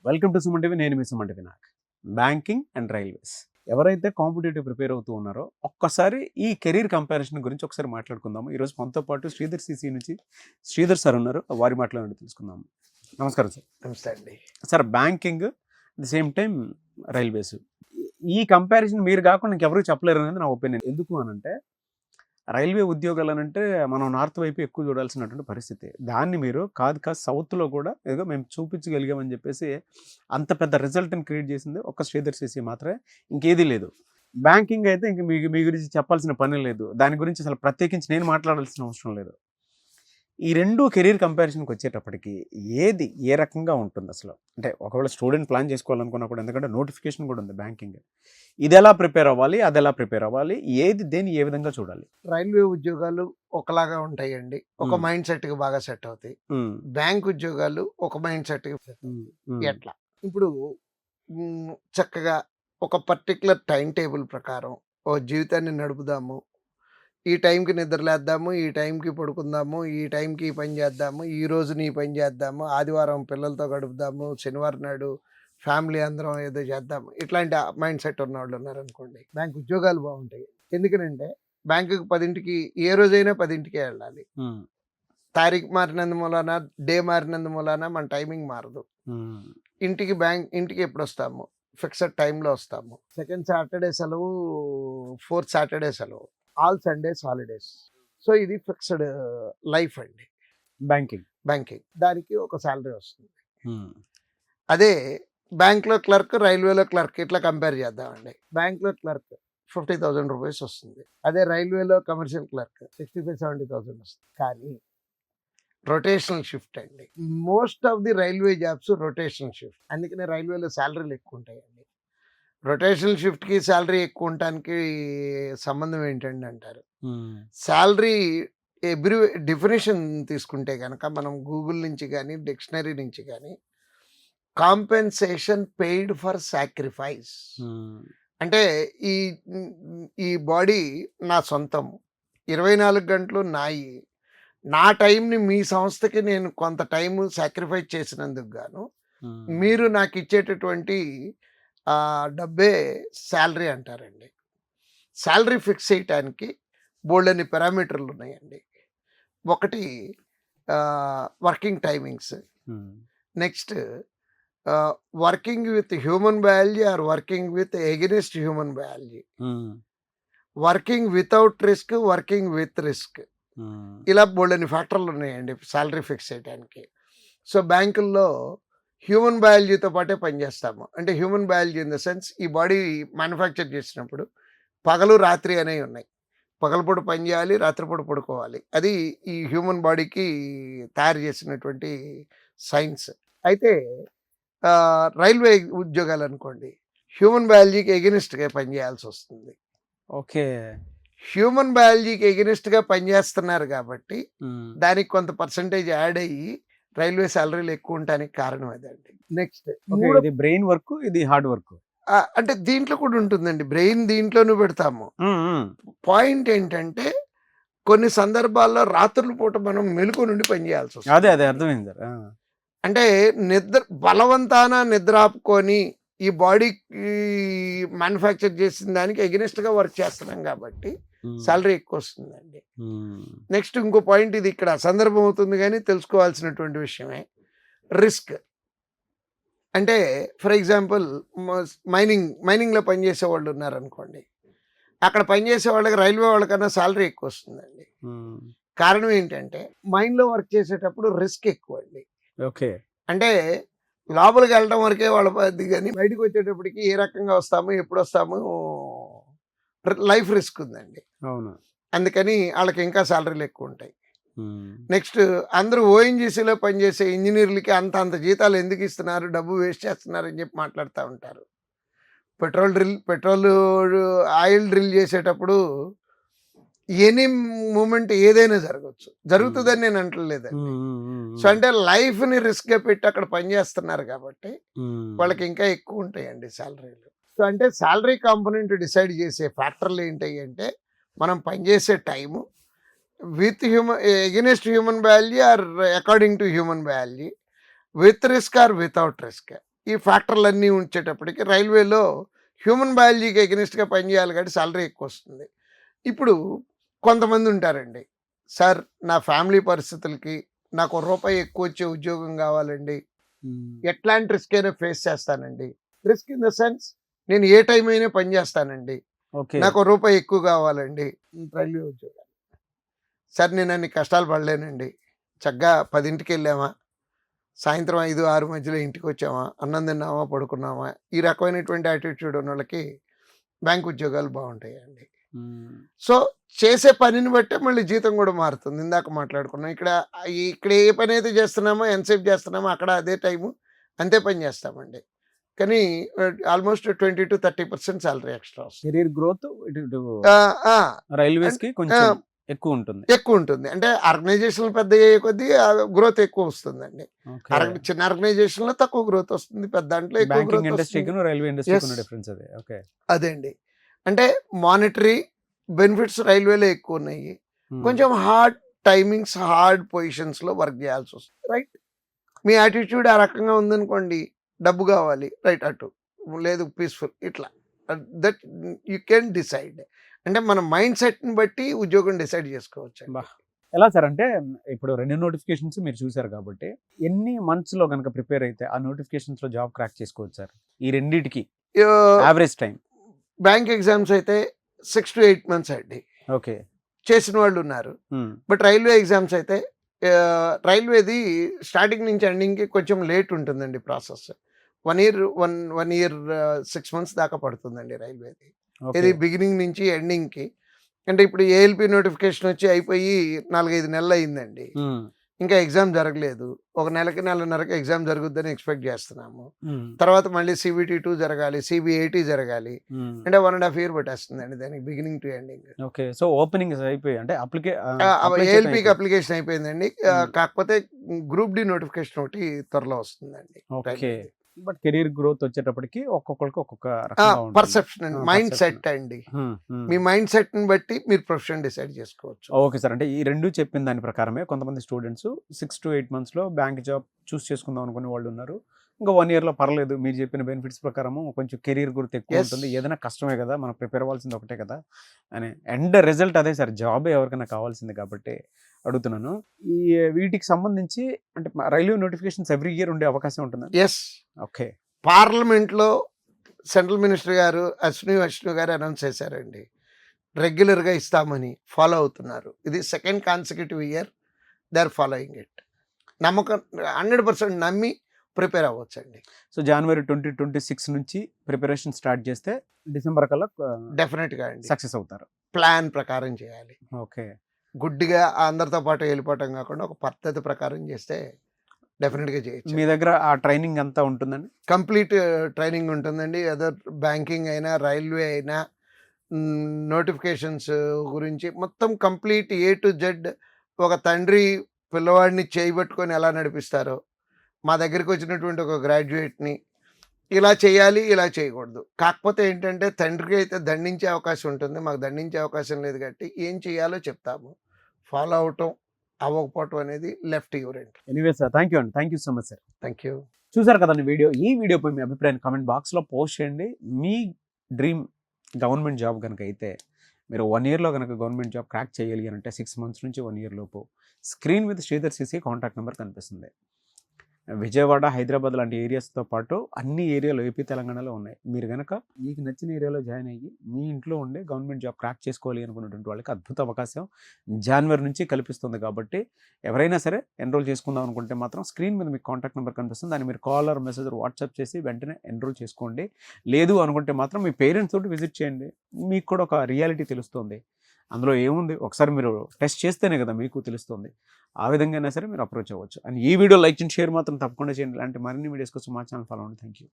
Welcome to Suman TV. నేను మీ Suman TV. నాకు banking and railways ఎవరైతే కాంపిటేటివ్ ప్రిపేర్ అవుతూ ఉన్నారో ఒక్కసారి ఈ కెరీర్ కంపారిజన్ గురించి ఒకసారి మాట్లాడుకుందాము. ఈరోజు మనతో పాటు శ్రీధర్ సిసి నుంచి శ్రీధర్ సార్ ఉన్నారు. వారి మాట్లాడి తెలుసుకుందాము. నమస్కారం సార్. నమస్తే అండి. Sir, banking the same time railways, ఈ కంపారిజన్ మీరు కాకుండా ఇంకెవరికి చెప్పలేరు అనేది నా ఒపీనియన్. ఎందుకు అనంటే రైల్వే ఉద్యోగాలు అనంటే మనం నార్త్ వైపు ఎక్కువ చూడాల్సినటువంటి పరిస్థితి. దాన్ని మీరు కాదు సౌత్లో కూడా ఏదో మేము చూపించగలిగామని చెప్పేసి అంత పెద్ద రిజల్ట్ని క్రియేట్ చేసింది ఒక్క శ్రీధర్ సిసి మాత్రమే, ఇంకేదీ లేదు. బ్యాంకింగ్ అయితే ఇంక మీ గురించి చెప్పాల్సిన పని లేదు, దాని గురించి అసలు ప్రత్యేకించి నేను మాట్లాడాల్సిన అవసరం లేదు. ఈ రెండు కెరీర్ కంపారిజన్కి వచ్చేటప్పటికి ఏది ఏ రకంగా ఉంటుంది అసలు? అంటే ఒకవేళ స్టూడెంట్ ప్లాన్ చేసుకోవాలనుకున్నా కూడా, ఎందుకంటే నోటిఫికేషన్ కూడా ఉంది బ్యాంకింగ్, ఇది ఎలా ప్రిపేర్ అవ్వాలి, అది ఎలా ప్రిపేర్ అవ్వాలి, ఏది దేని ఏ విధంగా చూడాలి? రైల్వే ఉద్యోగాలు ఒకలాగా ఉంటాయండి, ఒక మైండ్ సెట్ కి బాగా సెట్ అవుతాయి. బ్యాంక్ ఉద్యోగాలు ఒక మైండ్ సెట్ కి సెట్ అవుతాయి. ఎట్లా? ఇప్పుడు చక్కగా ఒక పర్టికులర్ టైం టేబుల్ ప్రకారం ఓ జీవితాన్ని నడుపుదాము, ఈ టైంకి నిద్రలేద్దాము, ఈ టైంకి పడుకుందాము, ఈ టైంకి ఈ పని చేద్దాము, ఈ రోజుని ఈ పని చేద్దాము, ఆదివారం పిల్లలతో గడుపుదాము, శనివారం నాడు ఫ్యామిలీ అందరం ఏదో చేద్దాము, ఇట్లాంటి మైండ్ సెట్ ఉన్న వాళ్ళు ఉన్నారనుకోండి, బ్యాంక్ ఉద్యోగాలు బాగుంటాయి. ఎందుకనంటే బ్యాంకుకి 10ంటికి ఏ రోజైనా 10ంటికే వెళ్ళాలి. తారీఖు మారినందు మూలాన, డే మారినందు మూలాన మన టైమింగ్ మారదు. ఇంటికి ఎప్పుడు వస్తాము? ఫిక్స్డ్ టైంలో వస్తాము. సెకండ్ సాటర్డే సెలవు, ఫోర్త్ సాటర్డే సెలవు, ఆల్ సండేస్ హాలిడేస్. సో ఇది ఫిక్స్డ్ లైఫ్ అండి బ్యాంకింగ్. దానికి ఒక శాలరీ వస్తుంది. అదే బ్యాంక్లో క్లర్క్, రైల్వేలో క్లర్క్ ఇట్లా కంపేర్ చేద్దామండి. బ్యాంక్లో క్లర్క్ 50,000 రూపీస్ వస్తుంది. అదే రైల్వేలో కమర్షియల్ క్లర్క్ 65,000-70,000 వస్తుంది. కానీ రొటేషనల్ షిఫ్ట్ అండి. Most of the railway jobs rotational shift. అందుకనే రైల్వేలో శాలరీలు ఎక్కువ ఉంటాయండి. రొటేషనల్ షిఫ్ట్కి శాలరీ ఎక్కువ ఉండటానికి సంబంధం ఏంటండి అంటారు. శాలరీ డెఫినేషన్ తీసుకుంటే కనుక మనం గూగుల్ నుంచి కానీ డిక్షనరీ నుంచి కానీ కాంపెన్సేషన్ పెయిడ్ ఫర్ సాక్రిఫైస్ అంటే ఈ బాడీ నా సొంతం, 24 గంటలు నాయి, నా టైంని మీ సంస్థకి నేను కొంత టైం సాక్రిఫైస్ చేసినందుకు గాను మీరు నాకు ఇచ్చేటటువంటి డబ్బే శాలరీ అంటారండి. శాలరీ ఫిక్స్ చేయటానికి బోల్డన్ని పారామీటర్లు ఉన్నాయండి. ఒకటి working timings, next working with human biology are working with against human biology, working without risk, working with risk, ఇలా బోల్డన్ని ఫ్యాక్టర్లు ఉన్నాయండి శాలరీ ఫిక్స్ చేయడానికి. సో బ్యాంకుల్లో హ్యూమన్ బయాలజీతో పాటే పనిచేస్తాము. అంటే human biology in the sense ఈ బాడీ మ్యానుఫ్యాక్చర్ చేసినప్పుడు పగలు రాత్రి అనేవి ఉన్నాయి. పగలపూట పని చేయాలి, రాత్రిపూట పడుకోవాలి. అది ఈ హ్యూమన్ బాడీకి తయారు చేసినటువంటి సైన్స్. అయితే రైల్వే ఉద్యోగాలు అనుకోండి, హ్యూమన్ బయాలజీకి ఎగెనిస్ట్గా పనిచేయాల్సి వస్తుంది. ఓకే, హ్యూమన్ బయాలజీకి ఎగెనిస్ట్గా పనిచేస్తున్నారు కాబట్టి దానికి కొంత పర్సంటేజ్ యాడ్ అయ్యి రైల్వే శాలరీలు ఎక్కువ ఉండడానికి కారణం అదండి. నెక్స్ట్ ఇది బ్రెయిన్ వర్క్, ఇది హార్డ్ వర్క్. అంటే దీంట్లో కూడా ఉంటుందండి, బ్రెయిన్ దీంట్లోనూ పెడతాము. పాయింట్ ఏంటంటే కొన్ని సందర్భాల్లో రాత్రుల పూట మనం మెలకు నుండి పనిచేయాల్సి వస్తుంది. అదే అర్థమైంది. అంటే బలవంతాన నిద్ర ఆపుకొని ఈ బాడీ మ్యానుఫ్యాక్చర్ చేసిన దానికి ఎగెనిస్ట్గా వర్క్ చేస్తున్నాం కాబట్టి శాలరీ ఎక్కువ వస్తుందండి. నెక్స్ట్ ఇంకో పాయింట్, ఇది ఇక్కడ సందర్భం అవుతుంది కానీ తెలుసుకోవాల్సినటువంటి విషయమే, రిస్క్. అంటే ఫర్ ఎగ్జాంపుల్ మైనింగ్లో పనిచేసే వాళ్ళు ఉన్నారనుకోండి, అక్కడ పనిచేసే వాళ్ళకి రైల్వే వాళ్ళకన్నా శాలరీ ఎక్కువ వస్తుందండి. కారణం ఏంటంటే మైన్లో వర్క్ చేసేటప్పుడు రిస్క్ ఎక్కువ అండి. ఓకే, అంటే లోపలికి వెళ్ళడం వరకే వాళ్ళ పద్ధతి, కానీ బయటకు వచ్చేటప్పటికి ఏ రకంగా వస్తాము, ఎప్పుడు వస్తాము, లైఫ్ రిస్క్ ఉందండి. అవును, అందుకని వాళ్ళకి ఇంకా శాలరీలు ఎక్కువ ఉంటాయి. నెక్స్ట్ అందరూ ఓఎన్జీసీలో పనిచేసే ఇంజనీర్లకి అంత జీతాలు ఎందుకు ఇస్తున్నారు, డబ్బు వేస్ట్ చేస్తున్నారు అని చెప్పి మాట్లాడుతూ ఉంటారు. పెట్రోల్ ఆయిల్ డ్రిల్ చేసేటప్పుడు ఎనీ మూమెంట్ ఏదైనా జరుగుతుందని నేను అంటలేదండి. సో అంటే లైఫ్ని రిస్క్గా పెట్టి అక్కడ పనిచేస్తున్నారు కాబట్టి వాళ్ళకి ఇంకా ఎక్కువ ఉంటాయండి శాలరీలు. సో అంటే శాలరీ కాంపోనెంట్ డిసైడ్ చేసే ఫ్యాక్టర్లు ఏంటి అంటే మనం పనిచేసే time, with against human biology or according to human biology, with risk or without risk. ఈ ఫ్యాక్టర్లన్నీ ఉంచేటప్పటికి రైల్వేలో హ్యూమన్ బయాలజీకి ఎగనిస్ట్గా పనిచేయాలి కాబట్టి సాలరీ ఎక్కువ వస్తుంది. ఇప్పుడు కొంతమంది ఉంటారండి, సార్ నా ఫ్యామిలీ పరిస్థితులకి నాకు రూపాయి ఎక్కువ వచ్చే ఉద్యోగం కావాలండి, ఎట్లాంటి రిస్క్ అయినా ఫేస్ చేస్తానండి. రిస్క్ ఇన్ ద సెన్స్ నేను ఏ టైం అయినా పని చేస్తానండి, ఓకే. నాకు రూపాయి ఎక్కువ కావాలండి. రైల్వే ఉద్యోగాలు సార్ నేను అన్ని కష్టాలు పడలేనండి, చక్కగా 10ంటికి వెళ్ళామా, సాయంత్రం 5, 6 మధ్యలో ఇంటికి వచ్చామా, అన్నం తిన్నామా, పడుకున్నామా, ఈ రకమైనటువంటి యాటిట్యూడ్ ఉన్న వాళ్ళకి బ్యాంక్ ఉద్యోగాలు బాగుంటాయండి. సో చేసే పనిని బట్టే మళ్ళీ జీతం కూడా మారుతుంది. ఇందాక మాట్లాడుకున్నాం, ఇక్కడ ఏ పని అయితే చేస్తున్నామో, ఎంతసేపు చేస్తున్నామో అక్కడ అదే టైము అంతే పని చేస్తామండి. కానీ ఆల్మోస్ట్ 20-30% సాలరీ ఎక్స్ట్రా వస్తుంది. కెరీర్ గ్రోత్ ఇటు ఆ, ఆ, రైల్వేస్ కి కొంచెం ఎక్కువ ఉంటుంది. ఎక్కువ ఉంటుంది. అంటే ఆర్గనైజేషన్ పెద్ద అయ్యే కొద్దీ గ్రోత్ ఎక్కువ వస్తుందండి. చిన్న ఆర్గనైజేషన్ లో తక్కువ గ్రోత్ వస్తుంది, పెద్ద దాంట్లో ఎక్కువ బ్యాంకింగ్ గ్రోత్ ఇండస్ట్రీకి వస్తుంది. రైల్వే ఇండస్ట్రీకి Yes. ఉన్న డిఫరెన్స్ అదే. ఓకే. అదేండి, అంటే మానిటరీ బెనిఫిట్స్ రైల్వేలో ఎక్కువ ఉన్నాయి. కొంచెం హార్డ్ టైమింగ్స్, హార్డ్ పొజిషన్స్ లో వర్క్ చేయాల్సి వస్తుంది. రైట్, మీ యాటిట్యూడ్ ఆ రకంగా ఉందనుకోండి, డబ్బు కావాలి, రైట్, అటు లేదు పీస్ఫుల్, ఇట్లా దట్ యూ కెన్ డిసైడ్. అంటే మన మైండ్ సెట్ని బట్టి ఉద్యోగం డిసైడ్ చేసుకోవచ్చు. బా. ఎలా సార్ అంటే ఇప్పుడు 2 నోటిఫికేషన్స్ మీరు చూసారు కాబట్టి ఎన్ని మంత్స్ లో కనుక ప్రిపేర్ అయితే ఆ నోటిఫికేషన్స్ లో జాబ్ క్రాక్ చేసుకోవచ్చు సార్? ఈ రెండిటికి యావరేజ్ టైం. బ్యాంక్ ఎగ్జామ్స్ అయితే 6 to 8 months అండి, ఓకే. చేసిన వాళ్ళు ఉన్నారు. బట్ రైల్వే ఎగ్జామ్స్ అయితే రైల్వేది స్టార్టింగ్ నుంచి ఎండింగ్కి కొంచెం లేట్ ఉంటుందండి ప్రాసెస్. 1 year 1 year 6 months దాకా పడుతుందండి రైల్వేది. ఇది బిగినింగ్ నుంచి ఎండింగ్కి. అంటే ఇప్పుడు ఏఎల్పి నోటిఫికేషన్ వచ్చి అయిపోయి 4-5 నెలలు అయిందండి, ఇంకా ఎగ్జామ్ జరగలేదు. ఒక నెలకి 1.5 ఎగ్జామ్ జరుగుద్దని ఎక్స్పెక్ట్ చేస్తున్నాము. తర్వాత మళ్ళీ CBT2 జరగాలి, CBAT జరగాలి, అంటే 1.5 year పట్టేస్తుందండి దానికి beginning to ending. Okay. So opening అయిపోయి అంటే ఏఎల్పికి అప్లికేషన్ అయిపోయిందండి. కాకపోతే గ్రూప్ డి నోటిఫికేషన్ ఒకటి త్వరలో వస్తుందండి. ఓకే. బట్ కెరీర్ గ్రోత్ వచ్చేటప్పటికి ఒక్కొక్కరికి ఒక్కొక్క రకంగా ఉంటుంది. పర్సెప్షన్ అండి, మైండ్ సెట్ అండి. మీ మైండ్ సెట్ ని బట్టి మీరు ప్రొఫెషన్ డిసైడ్ చేసుకోవచ్చు. Okay sir. అంటే ఈ రెండు చెప్పిన దాని ప్రకారమే కొంతమంది స్టూడెంట్స్ 6 to 8 months లో బ్యాంక్ జాబ్ చూస్ చేసుకుందాం అనుకునే వాళ్ళు ఉన్నారు. ఇంకా 1 year లో పర్లేదు, మీరు చెప్పిన బెనిఫిట్స్ ప్రకారము కొంచెం కెరీర్ గ్రోత్ ఎక్కువ Yes. ఉంటుంది. ఏదైనా కష్టమే కదా, మనం ప్రిపేర్ అవ్వాల్సింది ఒకటే కదా అని. ఎండ్ రిజల్ట్ అదే సార్, జాబ్ ఎవరికైనా కావాల్సింది కాబట్టి అడుగుతున్నాను. ఈ వీటికి సంబంధించి అంటే రైల్వే నోటిఫికేషన్స్ ఎవ్రీ ఇయర్ ఉండే అవకాశం ఉంటుందా? Yes, okay. పార్లమెంట్లో సెంట్రల్ మినిస్టర్ గారు అశ్విని గారు అనౌన్స్ చేశారండి, రెగ్యులర్గా ఇస్తామని. ఫాలో అవుతున్నారు. ఇది 2nd consecutive year they are following it. నమ్మకం 100% నమ్మి ప్రిపేర్ అవ్వచ్చండి. సో జనవరి 2026 నుంచి ప్రిపరేషన్ స్టార్ట్ చేస్తే డిసెంబర్ కల్లా డెఫినెట్గా అండి, సక్సెస్ అవుతారు. ప్లాన్ ప్రకారం చేయాలి. ఓకే. గుడ్డిగా అందరితో పాటు వెళ్ళిపోవటం కాకుండా ఒక పద్ధతి ప్రకారం చేస్తే డెఫినెట్గా చేయొచ్చు. మీ దగ్గర ఆ ట్రైనింగ్ అంతా ఉంటుందండి? కంప్లీట్ ట్రైనింగ్ ఉంటుందండి. అదర్ బ్యాంకింగ్ అయినా, రైల్వే అయినా, నోటిఫికేషన్స్ గురించి మొత్తం కంప్లీట్ A to Z. ఒక తండ్రి పిల్లవాడిని చేయబట్టుకొని ఎలా నడిపిస్తారో, మా దగ్గరికి వచ్చినటువంటి ఒక గ్రాడ్యుయేట్ని ఇలా చేయాలి, ఇలా చేయకూడదు. కాకపోతే ఏంటంటే తండ్రికి అయితే దండించే అవకాశం ఉంటుంది, మాకు దండించే అవకాశం లేదు కాబట్టి ఏం చేయాలో చెప్తాము. ఫాలో అవటం అవ్వకపోవటం అనేది left your end. Anyway sir, thank you అండి. Thank you so much sir. Thank you. చూసారు కదండి వీడియో. ఈ వీడియోపై మీ అభిప్రాయాన్ని కామెంట్ బాక్స్లో పోస్ట్ చేయండి. మీ డ్రీమ్ గవర్నమెంట్ జాబ్ కనుక అయితే మీరు 1 year లో కనుక గవర్నమెంట్ జాబ్ క్రాక్ చేయాలి అని అంటే 6 months నుంచి 1 year లోపు స్క్రీన్ మీద శ్రీధర్ CC కాంటాక్ట్ నెంబర్ కనిపిస్తుంది. విజయవాడ, హైదరాబాద్ లాంటి ఏరియాస్తో పాటు అన్ని ఏరియాలో ఏపీ, తెలంగాణలో ఉన్నాయి. మీరు కనుక మీకు నచ్చిన ఏరియాలో జాయిన్ అయ్యి మీ ఇంట్లో ఉండే గవర్నమెంట్ జాబ్ క్రాక్ చేసుకోవాలి అనుకున్నటువంటి వాళ్ళకి అద్భుత అవకాశం జనవరి నుంచి కల్పిస్తుంది. కాబట్టి ఎవరైనా సరే ఎన్రోల్ చేసుకుందాం అనుకుంటే మాత్రం స్క్రీన్ మీద మీకు కాంటాక్ట్ నెంబర్ కనిపిస్తుంది. దాన్ని మీరు కాల్ ఆర్ మెసేజ్ వాట్సాప్ చేసి వెంటనే ఎన్రోల్ చేసుకోండి. లేదు అనుకుంటే మాత్రం మీ పేరెంట్స్ తోటి విజిట్ చేయండి. మీకు కూడా ఒక రియాలిటీ తెలుస్తుంది. అందులో ఏముంది, ఒకసారి మీరు టెస్ట్ చేస్తేనే కదా మీకు తెలుస్తుంది. ఆ విధంగా అయినా సరే మీరు అప్రోచ్ అవ్వచ్చు. అండ్ ఈ వీడియో లైక్ చేయండి, షేర్ మాత్రం తప్పకుండా చేయండి. ఇలాంటి మరిన్ని వీడియోస్ కోసం మా ఛానల్ ఫాలో అవ్వండి. Thank you.